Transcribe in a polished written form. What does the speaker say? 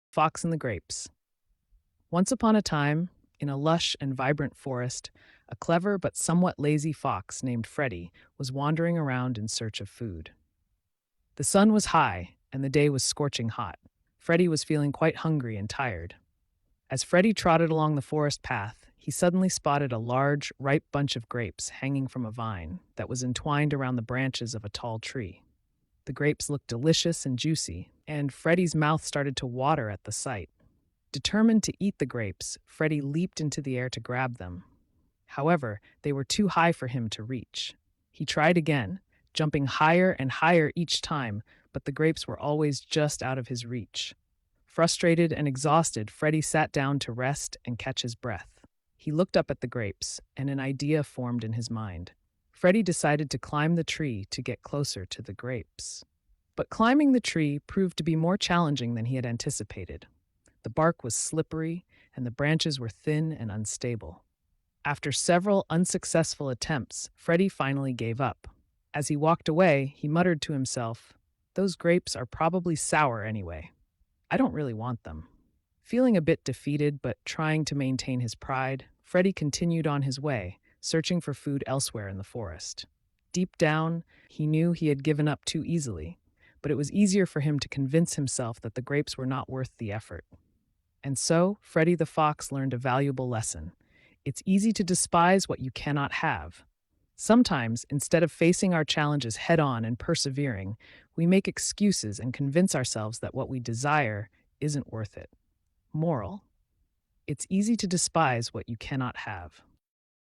Fox and the Grapes. Once upon a time, in a lush and vibrant forest, a clever but somewhat lazy fox named Freddie was wandering around in search of food. The sun was high, and the day was scorching hot. Freddie was feeling quite hungry and tired. As Freddie trotted along the forest path, he suddenly spotted a large, ripe bunch of grapes hanging from a vine that was entwined around the branches of a tall tree. The grapes looked delicious and juicy, and Freddie's mouth started to water at the sight. Determined to eat the grapes, Freddie leaped into the air to grab them. However, they were too high for him to reach. He tried again, jumping higher and higher each time, but the grapes were always just out of his reach. Frustrated and exhausted, Freddie sat down to rest and catch his breath. He looked up at the grapes, and an idea formed in his mind. Freddie decided to climb the tree to get closer to the grapes. But climbing the tree proved to be more challenging than he had anticipated. The bark was slippery, and the branches were thin and unstable. After several unsuccessful attempts, Freddie finally gave up. As he walked away, he muttered to himself, "Those grapes are probably sour anyway. I don't really want them." Feeling a bit defeated but trying to maintain his pride, Freddie continued on his way, searching for food elsewhere in the forest. Deep down, he knew he had given up too easily, but it was easier for him to convince himself that the grapes were not worth the effort. And so, Freddie the Fox learned a valuable lesson. It's easy to despise what you cannot have. Sometimes, instead of facing our challenges head on and persevering, we make excuses and convince ourselves that what we desire isn't worth it. Moral: it's easy to despise what you cannot have.